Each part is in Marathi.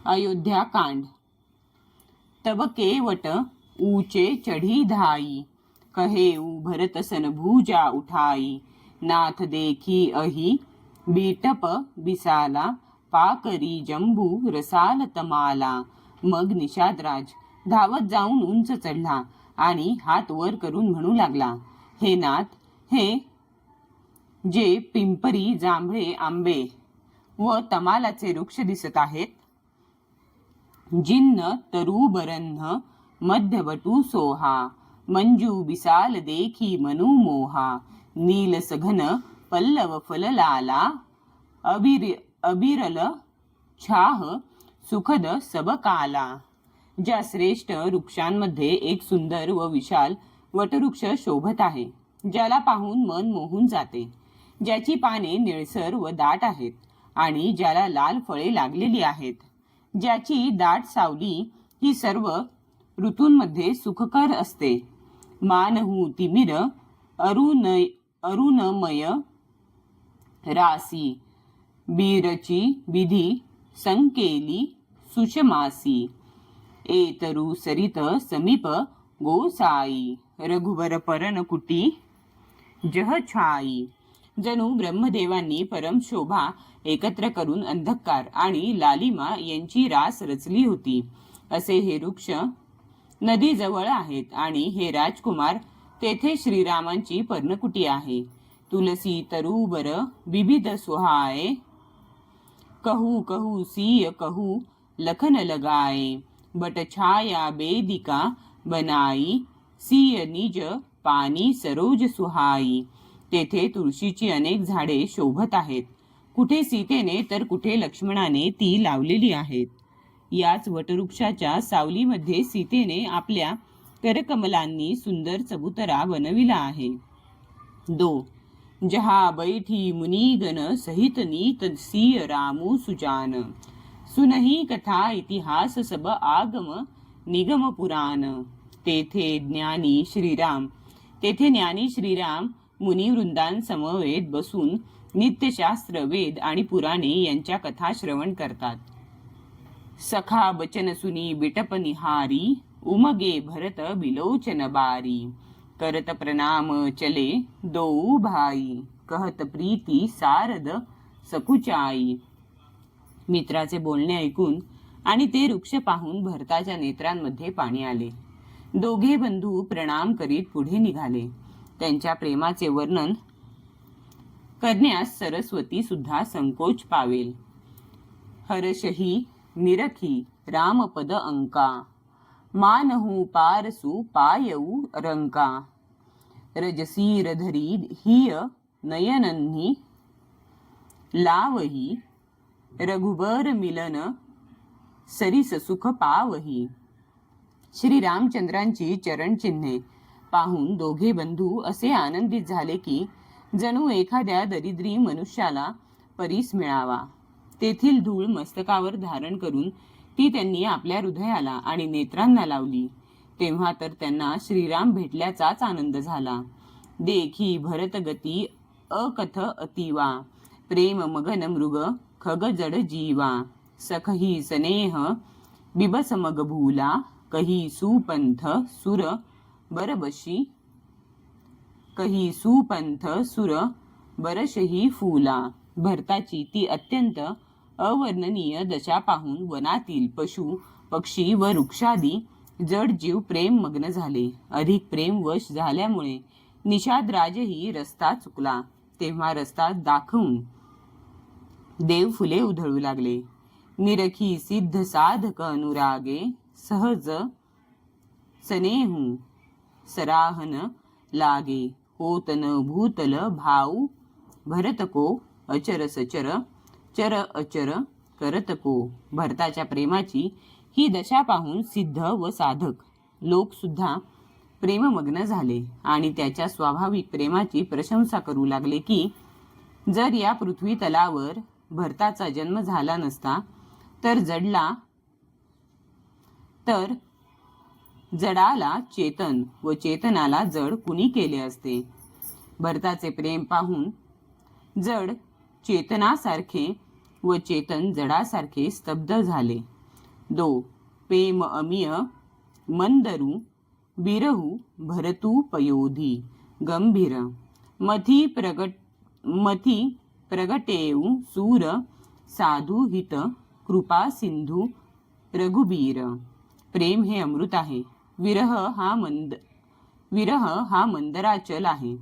अयोध्या कांड। तब केवट ऊंचे चढ़ी धाई, कहेऊ भरत सन भूजा उठाई। नाथ देखी अही बीटप बिसाला, पाकरी जंबू रसाल तमाला। मग निषादराज धावत जाऊन उंच चढला आणि हात वर करून म्हणू लागला, हे नाथ, हे जे पिंपरी, जांभळे, आंबे व तमालाचे वृक्ष दिसत आहेत, जिन्न तरु बरन्ह मध्यवटू सोहा। मंजू बिसाल देखी मनु मोहा, नील सघन पल्लव फललाला। अबिरल छाह सुखद सबकाला। ज्या श्रेष्ठ वृक्षांमध्ये एक सुंदर व विशाल वटवृक्ष शोभत आहे, ज्याला पाहून मन मोहून जाते, ज्याची पाने निळसर व दाट आहेत आणि ज्याला लाल फळे लागलेली आहेत, ज्याची दाट सावली ही सर्व ऋतूंमध्ये सुखकर असते। मानहू तिमिर अरुणमय रासी, बीरची विधी संकेली सुषमासी। एतरु सरित समीप गोसाई, रघुवर परन कुटी जह छाई। जणू ब्रह्मदेवांनी परम शोभा एकत्र करून अंधकार आणि लालिमा यांची रास रचली होती, असे हे वृक्ष नदी जवळ आहेत आणि हे राजकुमार तेथे श्रीरामांची पर्णकुटी आहे। तुलसी तरुबर विविध सुहाए, कहू कहू सिय कहू लखन लगाए। बट छाया बेदिका बनाई, सिय निज पानी सरोज सुहाई। तेथे तुळशीची अनेक झाडे शोभत आहेत, कुठे सीतेने तर कुठे लक्ष्मणाने ती लावलेली आहेत। याच वटवृक्षाच्या सावलीमध्ये सीतेने आपल्या करकमलांनी सुंदर चबुतरा बनविला आहे। 2 जहा बैठी मुनिगण सहित नीत, सिय रामू सुजान। सुनही कथा इतिहास सब आगम निगम पुराण। तेथे ज्ञानी श्रीराम मुनिवृंदां समवेत बसून नित्यशास्त्र, वेद आणि पुराणे यांच्या कथा श्रवण करतात। सखा बचन सुनी बिटप निहारी, उमगे भरत बिलोचन बारी। करत प्रणाम चले दो भाई, कहत प्रीती सारद सकुचाई। मित्राचे बोलणे ऐकून आणि ते वृक्ष पाहून भरताच्या नेत्रांमध्ये पाणी आले। दोघे बंधू प्रणाम करीत पुढे निघाले। त्यांच्या प्रेमाचे वर्णन करण्यास सरस्वती सुद्धा संकोच पावेल। हर्षही निरखी रामपद अंका, मानहू पारसू पायऊ रंका। रजसीर धरी हिय नयनन्ही, लावही रघुबर मिलन सरिस सुख पावही। श्री रामचंद्रांची चरणचिन्हे पाहून दोघे बंधू असे आनंदित झाले की जणू एखाद्या दरिद्री मनुष्याला परीस मिळावा। तेथील धूळ मस्तकावर धारण करून ती त्यांनी आपल्या हृदयाला आणि नेत्रांना लावली, तेव्हा तर त्यांना श्रीराम भेटल्याचाच आनंद झाला। देखी भरत गती अकथ अतिवा, प्रेम मगन मृग खग जड जीवा। सखही स्नेह बिबस मग भूला, कही सुपंथ सुर बरबशी। कही सुपंथ सुर बरशही फुला। भरताची ती अत्यंत अवर्णनीय दशा पाहून वनातील पशु पक्षी व वृक्षादी जड जीव प्रेम मग्न झाले। अधिक प्रेम वश झाल्यामुळे निषादराजही रस्ता चुकला, तेव्हा रस्ता दाखवून देव फुले उधळू लागले। निरखी सिद्ध साधक अनुरागे, सहज स्नेहू सराहन लागे। होतन भूतल भाऊ भरतको, अचर सचर चर अचर करतको। भरताच्या प्रेमाची ही दशा पाहून सिद्ध व साधक लोक सुद्धा प्रेममग्न झाले आणि त्याच्या स्वाभाविक प्रेमाची प्रशंसा करू लागले की जर या पृथ्वी तलावर भरताचा जन्म झाला नसता तर जडाला चेतन व चेतनाला जड कुणी केले असते। भरताचे प्रेम पाहून जड चेतनासारखे व चेतन जडासारखे स्तब्ध झाले। दो पेम अमिय मंदरू बिरहू भरतू पयोधी गंभीर मथी प्रगटेऊ सूर साधू हित कृपा सिंधू रघुबीर. प्रेम हे अमृत आहे. विरह हा मंदराचल आहे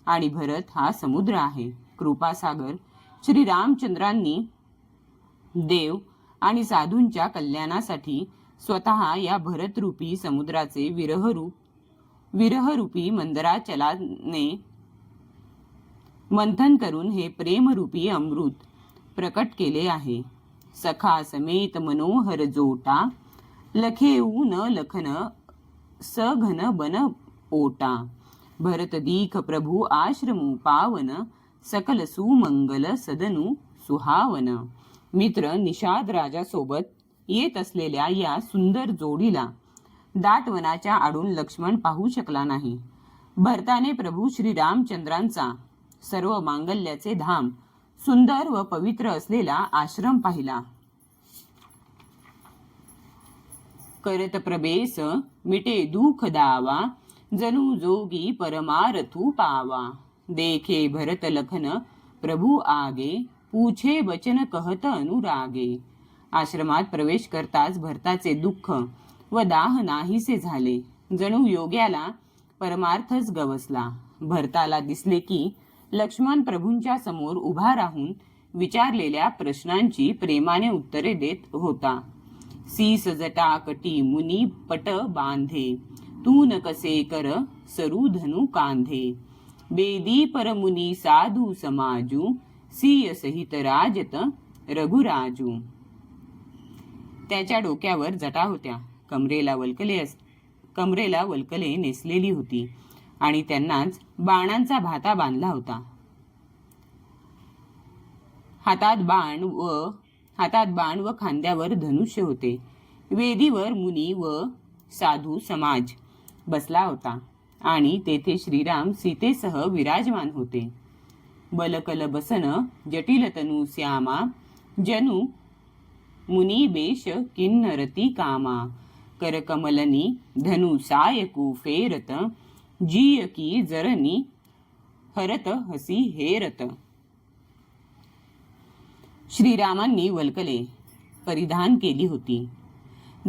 आणि भरत हा समुद्र आहे. कृपासागर श्री रामचंद्रांनी देव आणि साधूंच्या कल्याणासाठी स्वतः या भरतरूपी समुद्राचे विरहरूपी मंदराचलाने मंथन करून हे प्रेमरूपी अमृत प्रकट केले आहे. सखा समेत मनोहर जोटा लखेऊ न लखन सघन बन ओटा. भरत दीख प्रभू आश्रमू पावन सकल सुमंगल सदनू सुहावन. मित्र निषाद राजासोबत येत असलेल्या या सुंदर जोडीला दाट वनाच्या आडून लक्ष्मण पाहू शकला नाही. भरताने प्रभू श्री रामचंद्रांचा सर्व मांगल्याचे धाम सुंदर व पवित्र असलेला आश्रम पाहिला. करत प्रवेश मिटे दुख दावा जणू जोगी परमारथू पावा. देखे भरत लखन प्रभू आगे पूछे वचन कहत अनुरागे. आश्रमात प्रवेश करताच भरताचे दुःख व दाह नाहीसे झाले. जणू योग्याला परमार्थच गवसला. भरताला दिसले की लक्ष्मण प्रभूंच्या समोर उभा राहून विचारलेल्या प्रश्नांची प्रेमाने उत्तरे देत होता. सीस जटा कटी मुनी पट बांधे तून कसे कर सरू धनु कांधे. बेदी परमुनी साधू समाजू सिय सहित राजत रघुराजू. त्याच्या डोक्यावर जटा होत्या. कमरेला वल्कले नेसलेली होती आणि त्यांनाच बाणांचा भाता बांधला होता. हातात बाण व खांद्यावर धनुष्य होते. वेदीवर मुनी व साधू समाज बसला होता आणि तेथे श्रीराम सीतेसह विराजमान होते. बलकल बसन जटिल तनु श्यामा जनु मुनी बेश किन्नरती कामा. करकमलनी धनु सायकू फेरत जीय की जरनी हरत हसी हेरत. श्रीरामांनी वल्कले परिधान केली होती.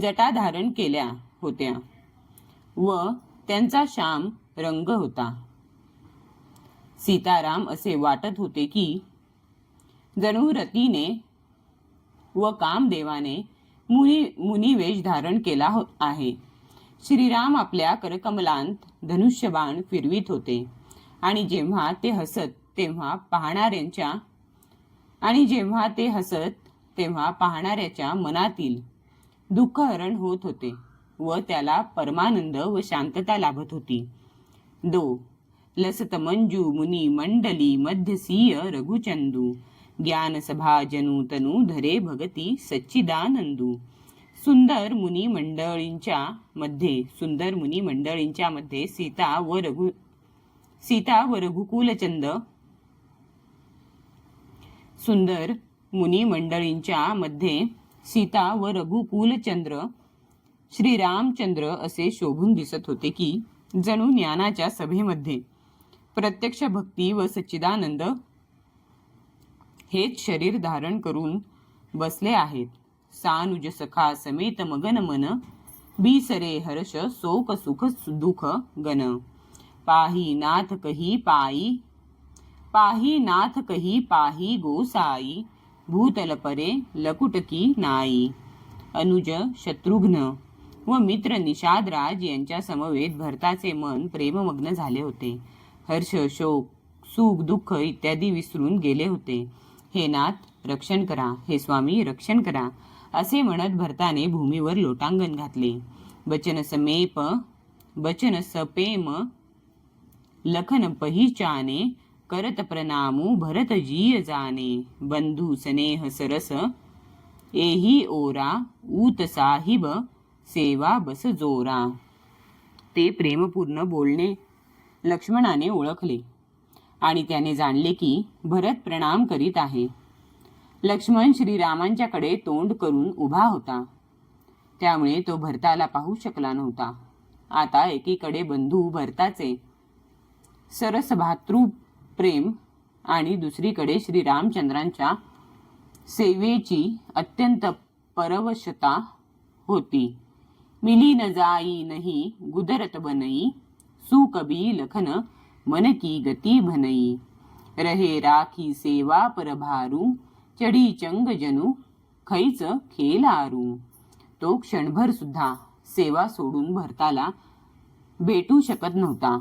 जटा धारण केल्या होत्या व त्यांचा श्याम रंग होता. सीताराम असे वाटत होते की जणू रतीने व कामदेवाने मुनिवेश धारण केला आहे. श्रीराम आपल्या करकमलांत धनुष्यबाण फिरवित होते आणि जेव्हा ते हसत तेव्हा पाहणाऱ्याच्या मनातील दुःखहरण होत होते व त्याला परमानंद व शांतता लाभत होती. दो लसत मंजू मुनी मंडली मध्यसीय रघुचंदू ज्ञान सभा जनु तनु धरे भगती सच्चिदानंदू. सुंदर मुनी मंडळींच्या मध्ये सीता व रघुकुलचंद सुंदर मुनी मंडळींच्या मध्ये सीता व रघुकुलचंद्र श्रीरामचंद्र असे शोभून दिसत होते की जणू ज्ञानाच्या सभेमध्ये प्रत्यक्ष भक्ती व सच्चिदानंद हेच शरीर धारण करून बसले आहेत. सानुज सखा समेत मगन मन बिसरे हर्ष शोक सुख दुख गण. पाही नाथ कही पाही गोसाई भूतल परे लकुटकी नाई. अनुज शत्रुघ्न व मित्र निषादराज यांच्या समवेत भरताचे मन प्रेममग्न झाले होते. हर्ष शोक सुख दुःख इत्यादी विसरून गेले होते. हे नाथ रक्षण करा, हे स्वामी रक्षण करा असे म्हणत भरताने भूमीवर लोटांगण घातले. बचन सपेम लखन पहिचाने करत प्रणामू भरत जीय जाने. बंधू स्नेह सरस एही ओरा ऊत साहिब सेवा बस जोरा. ते प्रेमपूर्ण बोलणे लक्ष्मणाने ओळखले आणि त्याने जाणले की भरत प्रणाम करीत आहे. लक्ष्मण श्रीरामांच्याकडे तोंड करून उभा होता. त्यामुळे तो भरताला पाहू शकला नव्हता. आता एकीकडे बंधू भरताचे सरस भातृ प्रेम आणि दुसरीकडे श्रीरामचंद्रांच्या सेवेची अत्यंत परवशता होती. मिली न जाई नहीं गुदरत बनई, सु कबी लखन मन की गती भनई. रहे राखी सेवा परभारू, चढी चंग जनु खैच खेलारू. तो क्षणभर सुद्धा सेवा सोडून भरताला भेटू शकत नव्हता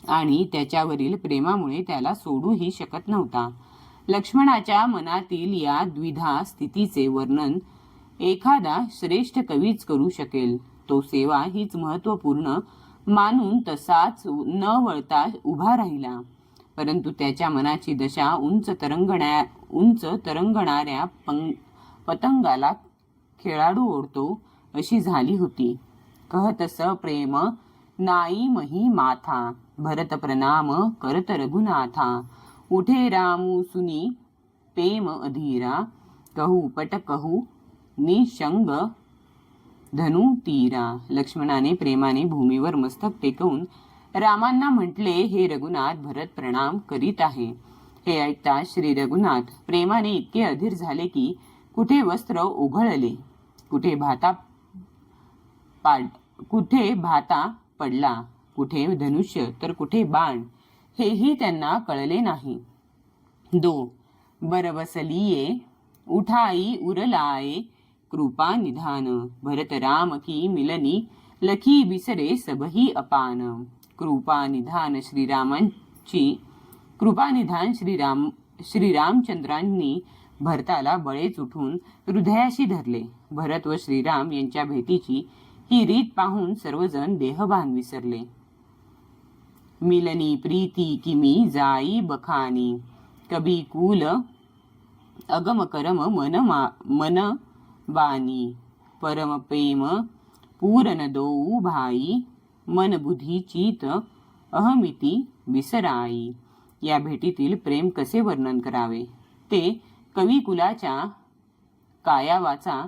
आणि त्याच्यावरील प्रेमामुळे त्याला सोडूही शकत नव्हता. लक्ष्मणाच्या मनातील या द्विधा स्थितीचे वर्णन एखादा श्रेष्ठ कवीच करू शकेल. तो सेवा हीच महत्त्वपूर्ण मानून तसाच न वळता उभा राहिला. परंतु त्याच्या मनाची दशा उंच तरंगणाऱ्या पतंगाला खेळाडू ओढतो अशी झाली होती. कहतस प्रेम नाई मही माथा, भरत प्रणाम करत रघुनाथा. उठे रामू सुनी प्रेम अधीरा, कहू पट कहू निशंग धनु तीरा. लक्ष्मणाने प्रेमाने भूमीवर मस्तक टेकवून रामांना म्हटले, हे रघुनाथ, भरत प्रणाम करीत आहे. हे ऐकता श्री रघुनाथ प्रेमाने इतके अधीर झाले की कुठे वस्त्र ओघळले, कुठे भाता पडला, कुठे धनुष्य तर कुठे बाण, हेही त्यांना कळले नाही. दो बरबसलिये उठाई उरलाये, कृपा निधान. भरत राम की मिलनी, लखी बिसरे सबही अपान. कृपा निधान श्रीरामचंद्रांनी भरताला बळेच उठून हृदयाशी धरले. भरत व श्रीराम यांच्या भेटीची ही रीत पाहून सर्वजण देहभान विसरले. मिलनी प्रीती किमी जाई बखानी, कभी कुल अगम करम मन बानी. परम प्रेम पूरन दोऊ भाई, मन बुधी चित अहमिती विसराई. या भेटीतील प्रेम कसे वर्णन करावे ते कविकुलाच्या कायावाचा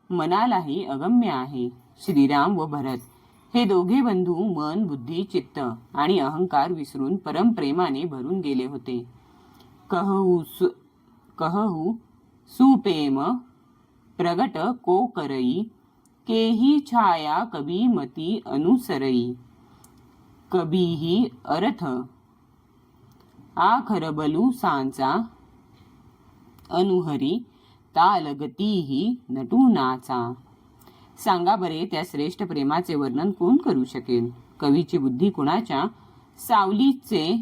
मनालाही अगम्य आहे. श्रीराम व भरत हे दोघे बंधू मन बुद्धी चित्त आणि अहंकार विसरून परमप्रेमाने भरून गेले होते. कहू सुप्रेम प्रगट को करई, केही छाया कभी मती अनुसरई. कभीही अर्थ आखर बलू सांचा, अनुहरी तालगतीही नटू नाचा. सांगा बरे, त्या श्रेष्ठ प्रेमाचे वर्णन कोण करू शकेल? कवीची बुद्धी कुणाच्या सावलीचे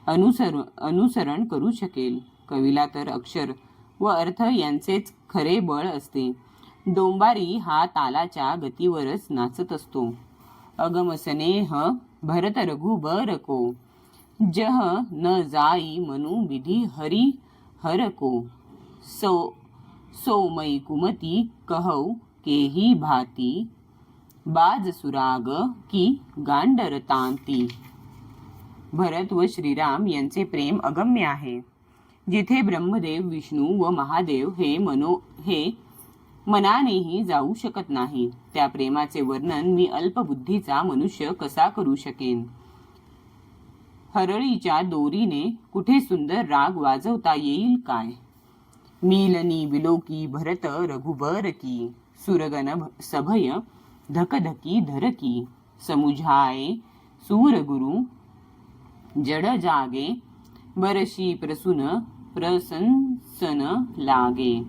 अनुसरण करू शकेल? कवीला तर अक्षर व अर्थ यांचेच खरे बळ असते. डोंबारी हा तालाच्या गतीवरच नाचत असतो. अगम स्नेह भरत रघुबर को, जह न जाई मनु विधी हरि हर को. सोमई कुमती कहौ केही भाती, बाज सुराग की गांडर तांती. भरत व श्रीराम यांचे प्रेम अगम्य आहे. जिथे ब्रह्मदेव, विष्णू व महादेव हे मनानेही जाऊ शकत नाही, त्या प्रेमाचे वर्णन मी अल्पबुद्धीचा मनुष्य कसा करू शकेन? हरळीच्या दोरीने कुठे सुंदर राग वाजवता येईल काय? मिलनी विलोकी भरत रघुबर की, सुरगन सभय धकधकी धरकी. समुझाए सूरगुरु जड जागे, बरशी प्रसंसन लागे.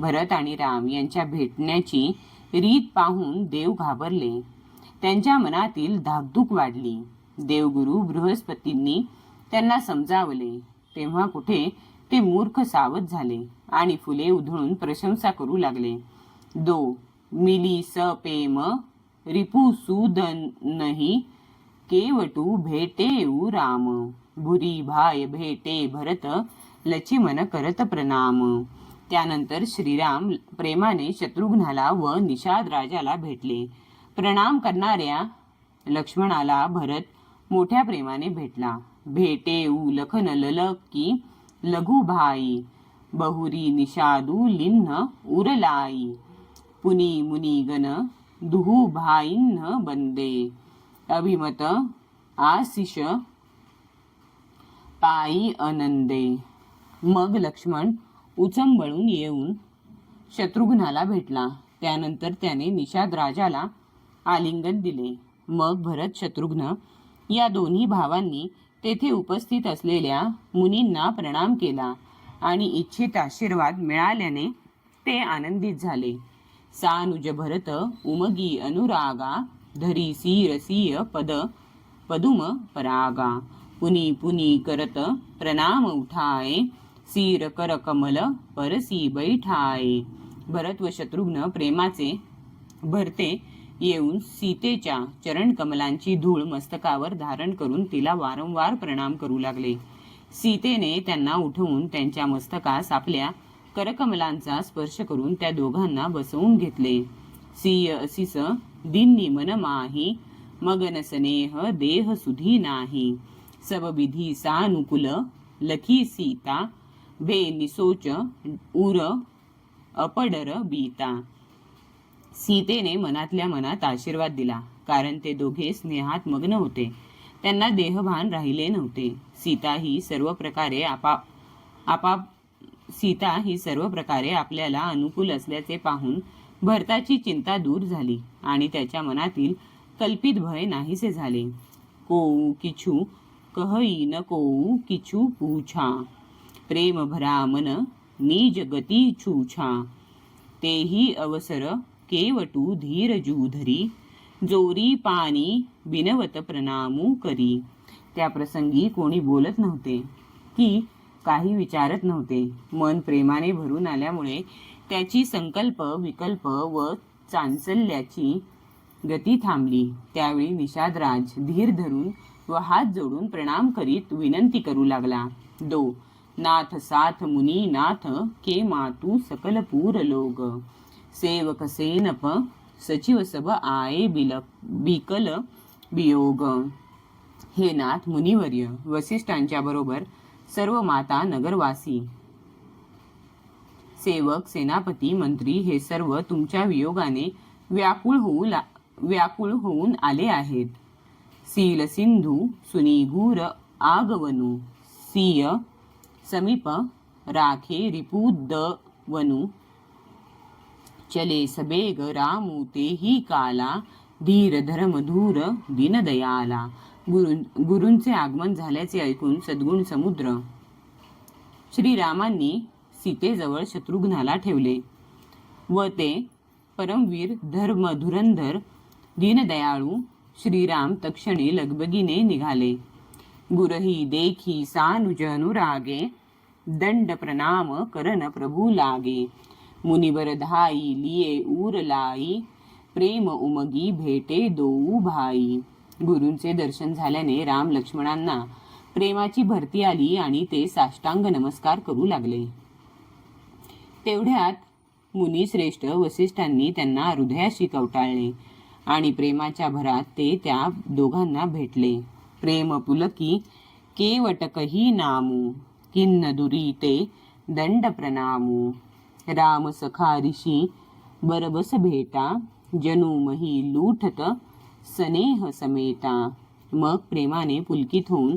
भरत आणि राम यांच्या भेटण्याची रीत पाहून देव घाबरले. त्यांच्या मनातील धाकधूक वाढली. देवगुरु बृहस्पतींनी त्यांना समजावले तेव्हा कुठे ते मूर्ख सावध झाले आणि फुले उधळून प्रशंसा करू लागले. दो मिली सपेम रिपु सुदनही, केवटू भेटेऊ राम. भुरी भाय भेटे भरत, लचिमन करत प्रणाम. त्यानंतर श्रीराम प्रेमाने शत्रुघ्नाला व निषाद राजाला भेटले. प्रणाम करणाऱ्या लक्ष्मणाला भरत मोठ्या प्रेमाने भेटला. भेटेऊ लखन ललकी लघु भाई, बहुरी निषादू लिन्न उरलाई. पुनी मुनिगण दुहू भाईन्न बंदे अभिमत आशिष पायी आनंदे. मग लक्ष्मण उचंबळून येऊन शत्रुघ्नाला भेटला. त्यानंतर त्याने निषाद राजाला आलिंगन दिले. मग भरत शत्रुघ्न या दोन्ही भावांनी तेथे उपस्थित असलेल्या मुनींना प्रणाम केला आणि इच्छित आशीर्वाद मिळाल्याने ते आनंदित झाले. सानुज भरत उमगी अनुरागा धरीसी रसीय पदुम परागा पुनी पुनी करत प्रणाम उठाए सीर कर कमल परसी बैठाए. भरत व शत्रुघ्न प्रेमाचे भरते येऊन सीतेच्या चरण कमलांची धूळ मस्तकावर धारण करून तिला वारंवार प्रणाम करू लागले. सीतेने त्यांना उठवून त्यांच्या मस्तकास आपल्या करकमलांचा स्पर्श करून त्या दोघांना बसवून घेतले. सिय असिस दिन्नी मन माही मगन स्नेह देह सुधी नाही सब विधी सानुकूल लखी सीता भे निसोच उर अपडर बीता. सीतेने मनातल्या मनात आशीर्वाद दिला, कारण ते दोघे स्नेहात मग्न होते. त्यांना देहभान राहिले नव्हते. सीता ही सर्व प्रकारे आपल्याला अनुकूल असल्याचे पाहून भरताची चिंता दूर झाली आणि त्याच्या मनातील कल्पित भय नाहीसे झाले. कोऊ किछु कहई न कोऊ किछु पूछा प्रेम भरा मन निज गती छूछा तेही अवसर केवटू धीर जूधरी जोरी पाणी बिनवत प्रणामू करी. त्या प्रसंगी कोणी बोलत नव्हते की काही विचारत नव्हते. मन प्रेमाने भरून आल्यामुळे त्याची संकल्प विकल्प व चांचल्याची गती थांबली. त्यावेळी निषादराज धीर धरून व हात जोडून प्रणाम करीत विनंती करू लागला. दो नाथ साथ मुनी नाथ के मातू सकल पूर लोग सेवक सेनप सचिव सब आये बिकल वियोग. हे नाथ मुनिवर्य, वसिष्ठांच्या बरोबर सर्व माता नगरवासी सेवक सेनापती मंत्री हे सर्व तुमच्या वियोगाने व्याकुळ होऊन आले आहेत. सील सिंधू सुनिगूर आगवनु सिय समीप राखे रिपुदवनु चले सबेग रामू तेही काला धीर धर्म धूर दीनदयाला. गुरूंचे आगमन झाल्याचे ऐकून सद्गुण समुद्र श्रीरामांनी सीतेजवळ शत्रुघ्नाला ठेवले व ते परमवीर धर्म धुरंधर दीनदयाळू श्रीराम तक्षणी लगबगीने निघाले. गुरही देखी सानुज अनुरागे दंड प्रणाम करन प्रभू लागे मुनिवर धाई लिये उरलाई प्रेम उमगी भेटे दोऊ भाई. गुरूंचे दर्शन झाल्याने राम लक्ष्मणांना प्रेमाची भरती आली आणि ते साष्टांग नमस्कार करू लागले. तेवढ्यात मुनिश्रेष्ठ वसिष्ठांनी त्यांना हृदयाशी कवटाळले आणि प्रेमाच्या भरात ते त्या दोघांना भेटले. प्रेम पुलकी केवटकही नामू किन्न दुरी ते दंड प्रणामू राम सखा ऋषी बरबस भेटा जनु मही लूठत स्नेह समेटा. मग प्रेमाने पुलकित होऊन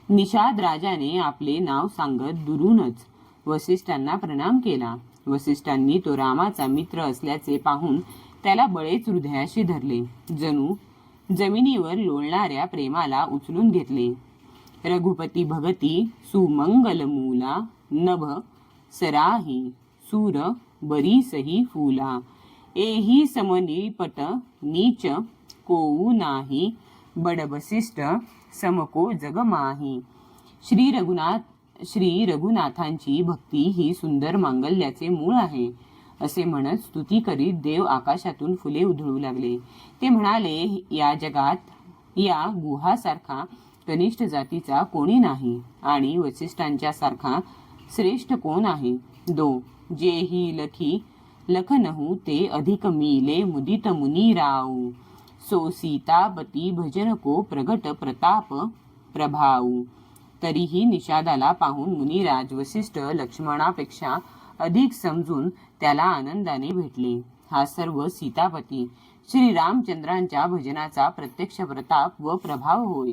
निषाद राजाने आपले नाव सांगत दुरूनच वसिष्ठांना प्रणाम केला. वसिष्ठांनी तो रामाचा मित्र असल्याचे पाहून त्याला बळेच हृदयाशी धरले. जणू जमिनीवर लोळणाऱ्या प्रेमाला उचलून घेतले. रघुपती भगती सुमंगल मूला नभ सराही सूर बरीसही फुला एही समनिपट नीच कोऊ नाही बड वसिष्ठ समको जगमाही. श्री रघुनाथांची भक्ती ही सुंदर मांगल्याचे मूळ आहे असे म्हणत स्तुती करीत देव आकाशातून फुले उधळू लागले. ते म्हणाले, या जगात या गुहासारखा कनिष्ठ जातीचा कोणी नाही आणि वसिष्ठांच्या सारखा श्रेष्ठ कोण आहे. दो जेही लखी लखनहू ते अधिक मीले मुदित मुनी राऊ सो सीतापती भजन को प्रगट प्रताप प्रभाऊ. तरीही निषादाला पाहून मुनिराज वसिष्ठ लक्ष्मणापेक्षा अधिक समजून त्याला आनंदाने भेटले. हा सर्व सीतापती श्री रामचंद्रांच्या भजनाचा प्रत्यक्ष प्रताप व प्रभाव होय.